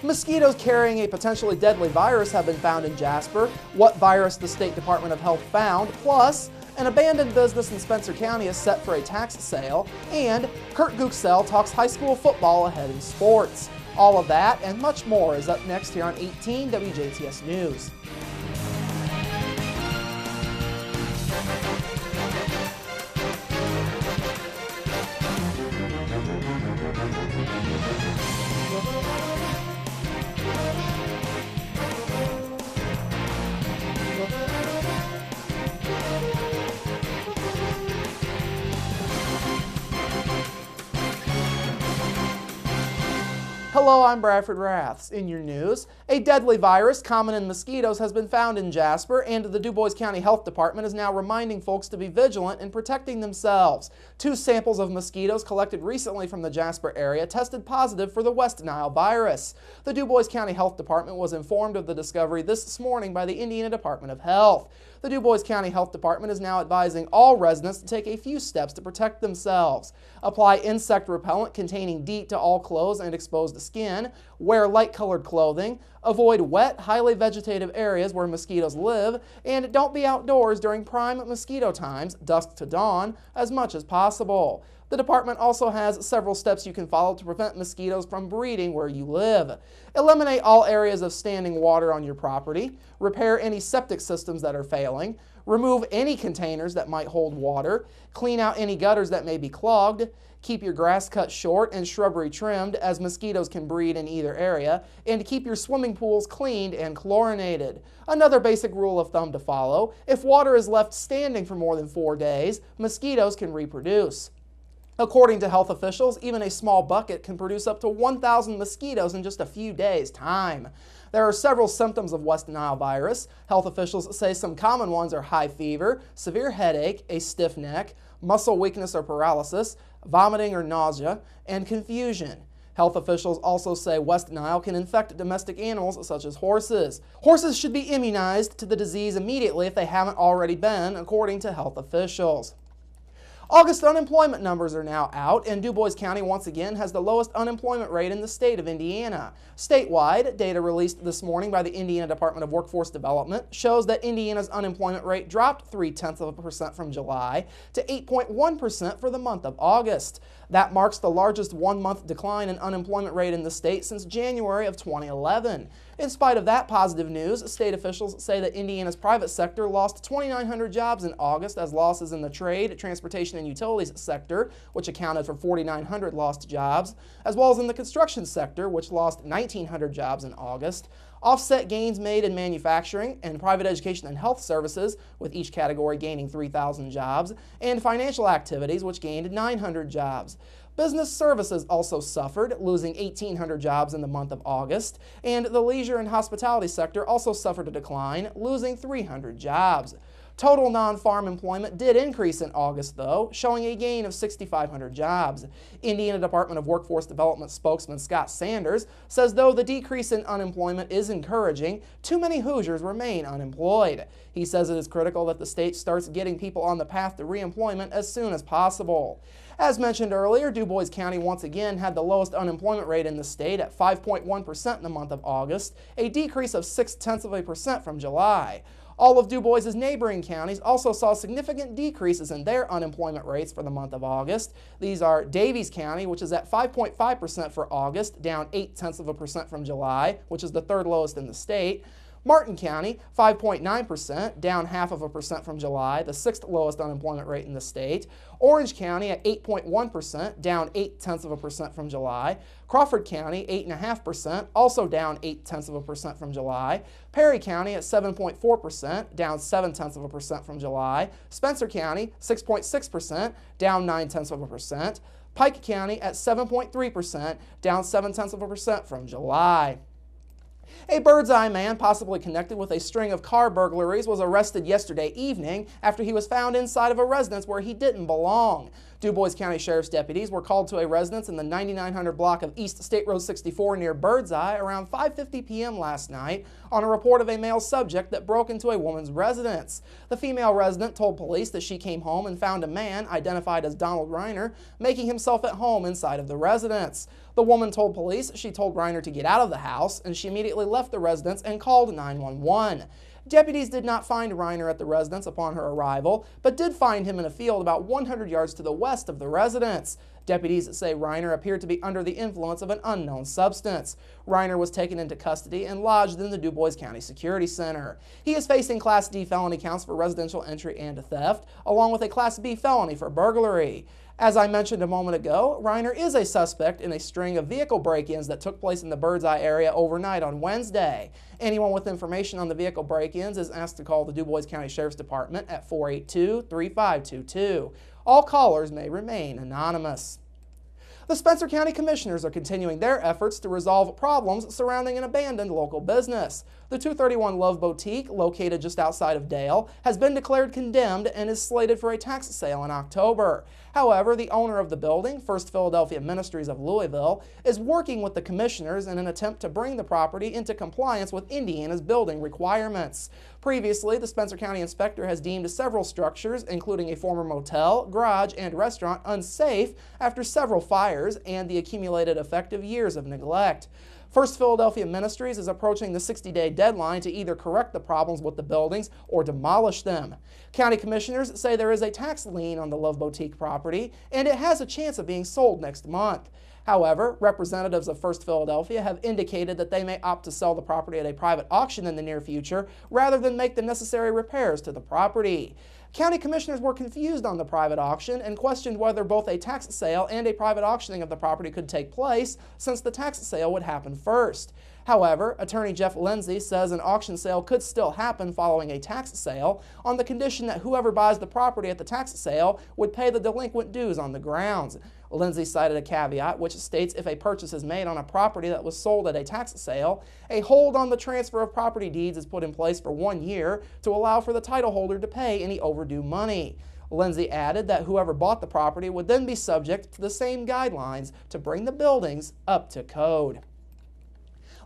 Mosquitoes carrying a potentially deadly virus have been found in Jasper. What virus the State Department of Health found, plus an abandoned business in Spencer County is set for a tax sale, and Kurt Guxell talks high school football ahead in sports. All of that and much more is up next here on 18 WJTS News. Hello, I'm Bradford Raths. In your news, a deadly virus common in mosquitoes has been found in Jasper, and the Dubois County Health Department is now reminding folks to be vigilant in protecting themselves. 2 samples of mosquitoes collected recently from the Jasper area tested positive for the West Nile virus. The Dubois County Health Department was informed of the discovery this morning by the Indiana Department of Health. The Dubois County Health Department is now advising all residents to take a few steps to protect themselves. Apply insect repellent containing DEET to all clothes and exposed skin. Wear light-colored clothing. Avoid wet, highly vegetative areas where mosquitoes live. And don't be outdoors during prime mosquito times, dusk to dawn, as much as possible. The department also has several steps you can follow to prevent mosquitoes from breeding where you live. Eliminate all areas of standing water on your property. Repair any septic systems that are failing. Remove any containers that might hold water. Clean out any gutters that may be clogged. Keep your grass cut short and shrubbery trimmed, as mosquitoes can breed in either area. And keep your swimming pools cleaned and chlorinated. Another basic rule of thumb to follow: if water is left standing for more than 4 days, mosquitoes can reproduce. According to health officials, even a small bucket can produce up to 1,000 mosquitoes in just a few days' time. There are several symptoms of West Nile virus. Health officials say some common ones are high fever, severe headache, a stiff neck, muscle weakness or paralysis, vomiting or nausea, and confusion. Health officials also say West Nile can infect domestic animals such as horses. Horses should be immunized to the disease immediately if they haven't already been, according to health officials. August unemployment numbers are now out, and Dubois County once again has the lowest unemployment rate in the state of Indiana. Statewide, data released this morning by the Indiana Department of Workforce Development shows that Indiana's unemployment rate dropped 0.3% from July to 8.1% for the month of August. That marks the largest one-month decline in unemployment rate in the state since January of 2011. In spite of that positive news, state officials say that Indiana's private sector lost 2,900 jobs in August, as losses in the trade, transportation, and utilities sector, which accounted for 4,900 lost jobs, as well as in the construction sector, which lost 1,900 jobs in August, offset gains made in manufacturing and private education and health services, with each category gaining 3,000 jobs, and financial activities, which gained 900 jobs. Business services also suffered, losing 1,800 jobs in the month of August, and the leisure and hospitality sector also suffered a decline, losing 300 jobs. Total non-farm employment did increase in August, though, showing a gain of 6,500 jobs. Indiana Department of Workforce Development spokesman Scott Sanders says though the decrease in unemployment is encouraging, too many Hoosiers remain unemployed. He says it is critical that the state starts getting people on the path to reemployment as soon as possible. As mentioned earlier, Dubois County once again had the lowest unemployment rate in the state at 5.1% in the month of August, a decrease of 0.6% from July. All of Dubois' neighboring counties also saw significant decreases in their unemployment rates for the month of August. These are Davies County, which is at 5.5% for August, down 0.8% from July, which is the 3rd lowest in the state. Martin County, 5.9%, down 0.5% from July, the 6th lowest unemployment rate in the state. Orange County at 8.1%, down 0.8% from July. Crawford County, 8.5%, also down 0.8% from July. Perry County at 7.4%, down 0.7% from July. Spencer County, 6.6%, down 0.9%. Pike County at 7.3%, down 0.7% from July. A Birdseye man, possibly connected with a string of car burglaries, was arrested yesterday evening after he was found inside of a residence where he didn't belong. DuBois County Sheriff's deputies were called to a residence in the 9900 block of East State Road 64 near Birdseye around 5:50 p.m. last night on a report of a male subject that broke into a woman's residence. The female resident told police that she came home and found a man, identified as Donald Reiner, making himself at home inside of the residence. The woman told police she told Reiner to get out of the house, and she immediately left the residence and called 911. Deputies did not find Reiner at the residence upon her arrival, but did find him in a field about 100 yards to the west of the residence. Deputies say Reiner appeared to be under the influence of an unknown substance. Reiner was taken into custody and lodged in the DuBois County Security Center. He is facing Class D felony counts for residential entry and theft, along with a Class B felony for burglary. As I mentioned a moment ago, Reiner is a suspect in a string of vehicle break-ins that took place in the Birdseye area overnight on Wednesday. Anyone with information on the vehicle break-ins is asked to call the DuBois County Sheriff's Department at 482-3522. All callers may remain anonymous. The Spencer County Commissioners are continuing their efforts to resolve problems surrounding an abandoned local business. The 231 Love Boutique, located just outside of Dale, has been declared condemned and is slated for a tax sale in October. However, the owner of the building, First Philadelphia Ministries of Louisville, is working with the commissioners in an attempt to bring the property into compliance with Indiana's building requirements. Previously, the Spencer County Inspector has deemed several structures, including a former motel, garage, and restaurant, unsafe after several fires and the accumulated effect of years of neglect. First Philadelphia Ministries is approaching the 60-day deadline to either correct the problems with the buildings or demolish them. County commissioners say there is a tax lien on the Love Boutique property, and it has a chance of being sold next month. However, representatives of First Philadelphia have indicated that they may opt to sell the property at a private auction in the near future rather than make the necessary repairs to the property. County commissioners were confused on the private auction and questioned whether both a tax sale and a private auctioning of the property could take place, since the tax sale would happen first. However, attorney Jeff Lindsay says an auction sale could still happen following a tax sale on the condition that whoever buys the property at the tax sale would pay the delinquent dues on the grounds. Lindsay cited a caveat which states if a purchase is made on a property that was sold at a tax sale, a hold on the transfer of property deeds is put in place for 1 year to allow for the title holder to pay any overdue money. Lindsay added that whoever bought the property would then be subject to the same guidelines to bring the buildings up to code.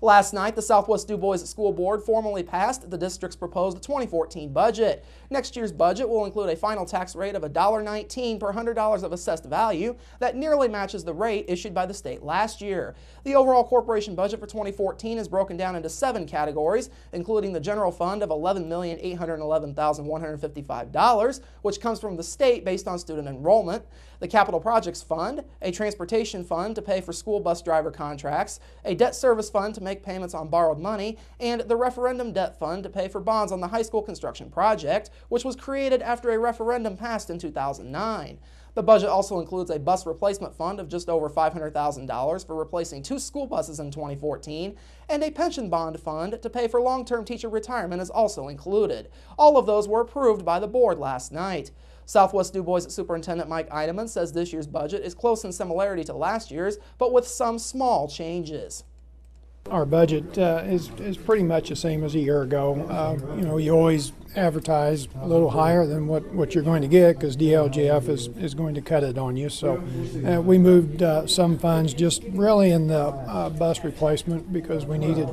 Last night, the Southwest DuBois School Board formally passed the district's proposed 2014 budget. Next year's budget will include a final tax rate of $1.19 per $100 of assessed value that nearly matches the rate issued by the state last year. The overall corporation budget for 2014 is broken down into 7 categories, including the general fund of $11,811,155, which comes from the state based on student enrollment, the capital projects fund, a transportation fund to pay for school bus driver contracts, a debt service fund to make payments on borrowed money, and the referendum debt fund to pay for bonds on the high school construction project, which was created after a referendum passed in 2009. The budget also includes a bus replacement fund of just over $500,000 for replacing 2 school buses in 2014, and a pension bond fund to pay for long-term teacher retirement is also included. All of those were approved by the board last night. Southwest DuBois Superintendent Mike Eineman says this year's budget is close in similarity to last year's, but with some small changes. Our budget is pretty much the same as a year ago. You always advertise a little higher than what you're going to get because DLGF is going to cut it on you. So we moved some funds just really in the bus replacement because we needed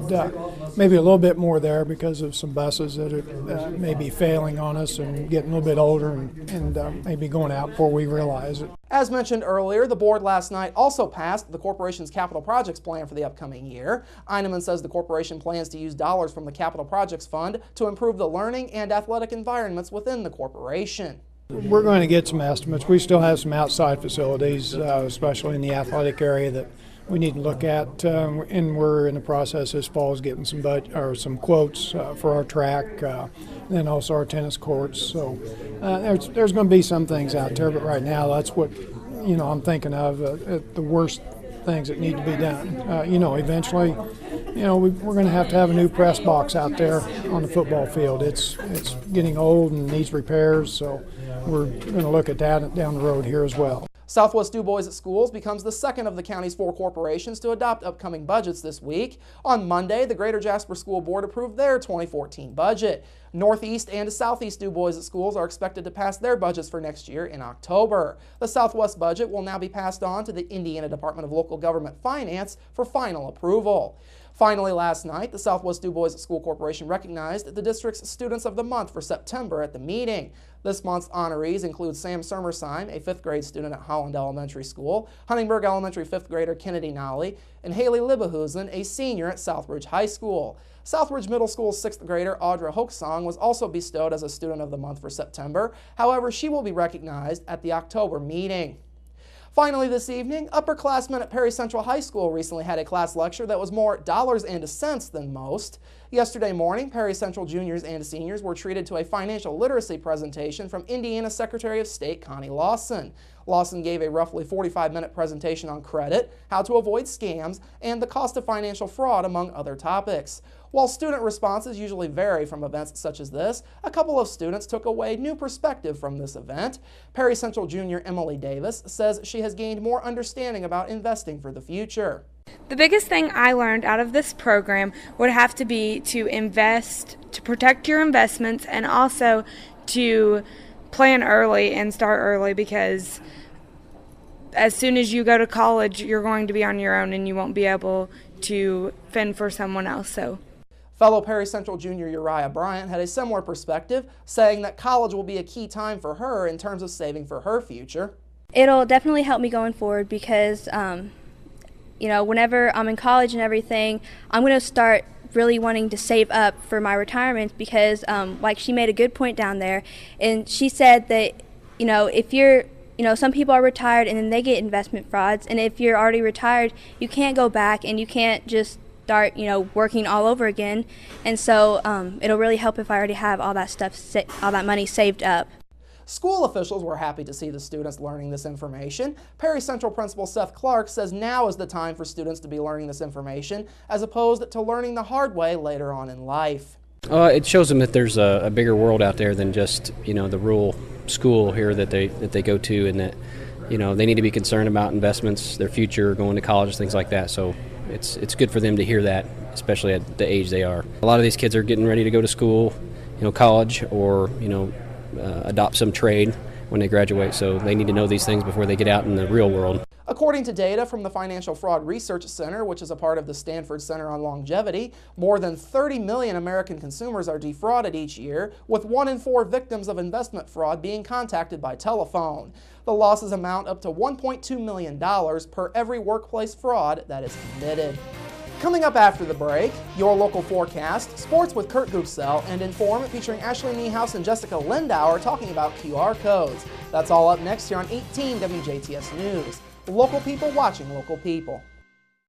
maybe a little bit more there because of some buses that are maybe failing on us and getting a little bit older and maybe going out before we realize it. As mentioned earlier, the board last night also passed the corporation's capital projects plan for the upcoming year. Eineman says the corporation plans to use dollars from the capital projects fund to improve the learning and athletic environments within the corporation. We're going to get some estimates. We still have some outside facilities, especially in the athletic area, that we need to look at, and we're in the process this fall of getting some quotes for our track, and then also our tennis courts. So there's going to be some things out there, but right now that's what I'm thinking of the worst things that need to be done. Eventually, we're going to have a new press box out there on the football field. It's getting old and needs repairs, so we're going to look at that down the road here as well. Southwest DuBois Schools becomes the second of the county's 4 corporations to adopt upcoming budgets this week. On Monday, the Greater Jasper School Board approved their 2014 budget. Northeast and Southeast DuBois Schools are expected to pass their budgets for next year in October. The Southwest budget will now be passed on to the Indiana Department of Local Government Finance for final approval. Finally, last night, the Southwest DuBois School Corporation recognized the district's Students of the Month for September at the meeting. This month's honorees include Sam Sermersheim, a 5th grade student at Holland Elementary School, Huntingburg Elementary 5th grader Kennedy Nolly, and Haley Libehusen, a senior at Southbridge High School. Southbridge Middle School's 6th grader Audra Hoaksong was also bestowed as a Student of the Month for September. However, she will be recognized at the October meeting. Finally this evening, upperclassmen at Perry Central High School recently had a class lecture that was more dollars and cents than most. Yesterday morning, Perry Central juniors and seniors were treated to a financial literacy presentation from Indiana Secretary of State Connie Lawson. Lawson gave a roughly 45-minute presentation on credit, how to avoid scams, and the cost of financial fraud, among other topics. While student responses usually vary from events such as this, a couple of students took away new perspective from this event. Perry Central junior Emily Davis says she has gained more understanding about investing for the future. The biggest thing I learned out of this program would have to be to invest, to protect your investments, and also to plan early and start early, because as soon as you go to college, you're going to be on your own and you won't be able to fend for someone else. Fellow Perry Central junior Uriah Bryant had a similar perspective, saying that college will be a key time for her in terms of saving for her future. It'll definitely help me going forward because, whenever I'm in college and everything, I'm going to start really wanting to save up for my retirement because, like she made a good point down there, and she said that, if you're, some people are retired and then they get investment frauds, and if you're already retired, you can't go back and you can't just start, working all over again. And so it'll really help if I already have all that stuff, all that money saved up. School officials were happy to see the students learning this information. Perry Central Principal Seth Clark says now is the time for students to be learning this information as opposed to learning the hard way later on in life. It shows them that there's a bigger world out there than just, the rural school here that they go to, and that, they need to be concerned about investments, their future, going to college, things like that. So it's good for them to hear that, especially at the age they are. A lot of these kids are getting ready to go to school, college, or, adopt some trade when they graduate, so they need to know these things before they get out in the real world. According to data from the Financial Fraud Research Center, which is a part of the Stanford Center on Longevity, more than 30 million American consumers are defrauded each year, with 1 in 4 victims of investment fraud being contacted by telephone. The losses amount up to $1.2 million per every workplace fraud that is committed. Coming up after the break, your local forecast, sports with Kurt Gooksell, and Inform featuring Ashley Niehaus and Jessica Lindauer talking about QR codes. That's all up next here on 18 WJTS News. Local people watching local people.